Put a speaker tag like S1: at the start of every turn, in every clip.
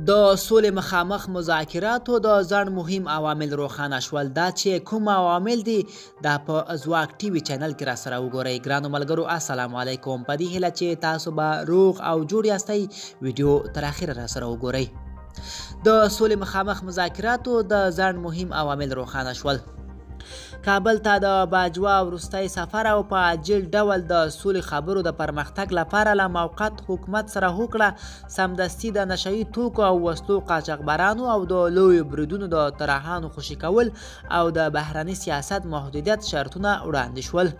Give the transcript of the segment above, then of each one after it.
S1: د سولې مخامخ مذاکراتو د ځنډ مهم عوامل روښانه شول. دا چې کوم عوامل دي دا په ځواک ټي وي چینل کې را سره وګورئ. ګرانو ملګرو السلام علیکم. په دې هیله چې تاسو به روغ او جوړ یاستئ ویډیو تر اخره را سره وګورئ. د سولې مخامخ مذاکراتو د ځنډ مهم عوامل روښانه شول. کابل ته د باجوه وروستی سفر او په عاجل ډول د سولې خبرو د پرمختګ لپاره له موقت حکومت سره هوکړه سمدستي د نشهیي توکو او وسلو قاچاقبرانو او د لویو بریدونو د طرحانو خوشي کول او د بهرني سیاست محدودیت شرطونه وړاندې شول.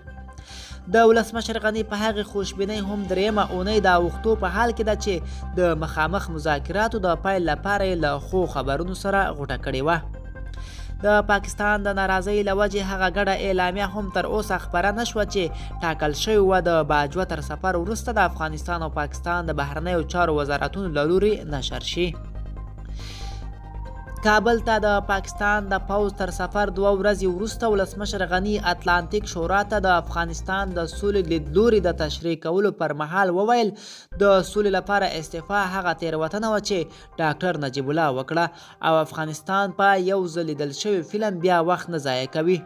S1: د ولسمشر غني په هغې خوشبینۍ هم درېیمه اونۍ د اوښتو په حال کې ده چې د مخامخ مذاکراتو د پیل لپاره یې له ښو خبرونو سره غوټه کړې وه. د پاکستان د ناراضۍ له وجې هغه ګډه اعلامیه هم تر اوسه خپره نه شوه چې ټاکل شوې وه د باجوه تر سفر وروسته د افغانستان او پاکستان د بهرنیو چارو وزارتونو له لورې نشر شي. کابل ته د پاکستان د پوځ تر سفر 2 ورځې وروسته ولسمشر غني اتلانتیک شورا ته د افغانستان د سولې لیدلوري د تشریح کولو پر مهال وویل د سولې لپاره استعفا هغه تېروتنه وه چې ډاکټر نجیب الله وکړه او افغانستان په یو ځل لیدل شوي فلم بیا وخت نه ضایع کوي.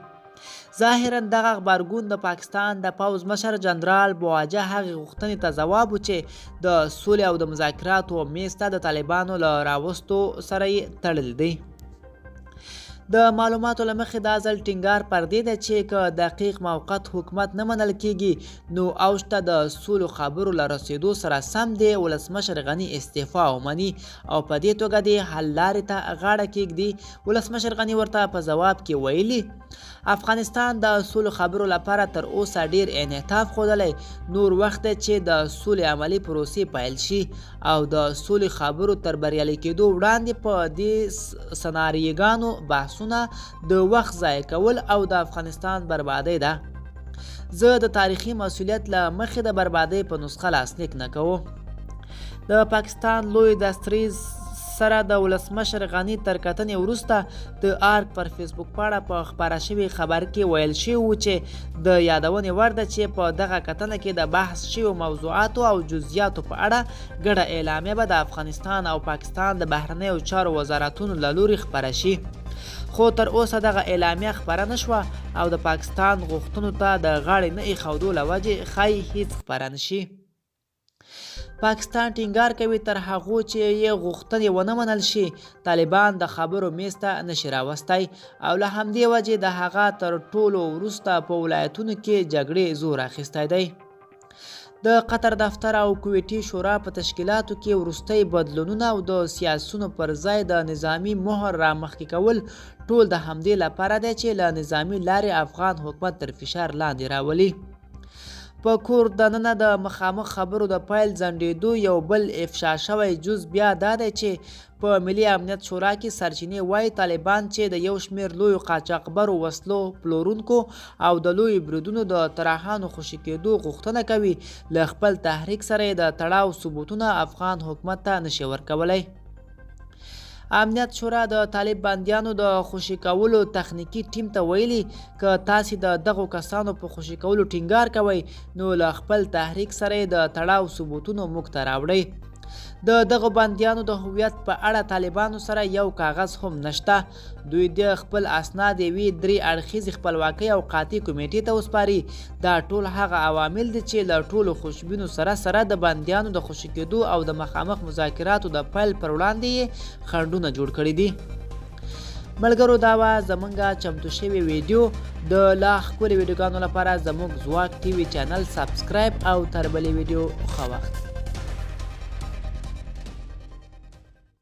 S1: ظاهرا دغه غبرګون د پاکستان د پوځ مشر جنرال بواجه هغې غوښتنې ته ځواب و چې د سولې او د مذاکراتو میز ته د طالبانو له راوستو سره یې تړلی دی. د معلوماتو له مخې دا ځل ټینګار پر دې ده چې که دقیق موقت حکومت نه منل کیږي نو اوج ته د سولو خبرو له رسېدو سره سم دی ولسمشر غني استعفا ومني او په دې توګه د حل لارې ته غاړه کیږدي. ولسمشر غني ورته په ځواب کې ویلي افغانستان د سولو خبرو لپاره تر اوسه ډیر انعطاف ښودلی. نور وخت دی چې د سولې عملي پروسې پیل شي او د سولې خبرو تر بریالي کېدو وړاندې په دې سناریوګانو بحث د وخت ضایع کول او د افغانستان بربادي ده. زه د تاریخي مسؤلیت له مخې د بربادۍ په نسخه لاسلیک نه کوم. د پاکستان لوی دستریز سره د ولسمشر غني تر کتنې وروسته د آرک پر فیسبوک پاڼه په خپاره شوي خبر کې ویل شوي و چې د یادونې وړ ده چې په دغه کتنه کې د بحث شویو موضوعاتو او جزئیاتو په اړه ګډه اعلامیه به د افغانستان او پاکستان د بهرنیو چارو وزارتونو له لورې خپره شي. خو تر اوسه دغه اعلامیه خپره نه شوه او د پاکستان غوښتنو ته د غاړې نه ایښودو له وجې ښایي هیڅ خپره نه شي. پاکستان ټینګار کوي تر هغو چې یې غوښتنې ونه منل شي طالبان د خبرو میز ته نشي راوستی او له همدې وجې د هغه تر ټولو وروسته په ولایتونو کې جګړې زور اخیستی دی. د قطر دفتر او کویټي شورا په تشکیلاتو کې وروستي بدلونونه او د سیاسونو پر ځای د نظامی مهر رامخکې کول ټول د همدې لپاره دی چې له نظامی لارې افغان حکومت تر فشار لاندې راولي. په کور دننه د مخامخ خبرو د پیل ځنډېدو یو بل افشا شوی جز بیا دا دی چې په ملي امنیت شورا کې سرچینې وایي طالبان چې د یو شمېر لویو قاچاقبرو وسلو پلورونکو او د لویو بریدونو د طرحانو خوشي کېدو غوښتنه کوي له خپل تحریک سره یې د تړاو ثبوتونه افغان حکومت ته نشي ورکولی. امنیت شورا د طالب بندیانو د خوشي کولو تخنیکي ټیم ته ویلي که تاسې د دغو کسانو په خوشي کولو ټینګار کوئ نو له خپل تحریک سره د تړاو ثبوتونو موږ ته راوړئ. د دغو بندیانو د هویت په اړه طالبانو سره یو کاغذ هم نشته. دوی د خپل اسناد یوې 3 اړخیزې خپلواکۍ او قاطع کمیټې ته وسپاري. دا ټول هغه عوامل دي چې له ټولو خوشبینو سره سره د بندیانو د خوشي کېدو او د مخامخ مذاکراتو د پیل پر وړاندې یې خنډونه جوړ کړي دي. ملګرو دا وه زموږ چمتو شوې ویډیو. د لا ښکلې ویډیوګانو لپاره زموږ ځواک ټي وي چینل سبسکرایب او تر بلې ویډیو ښه وخت.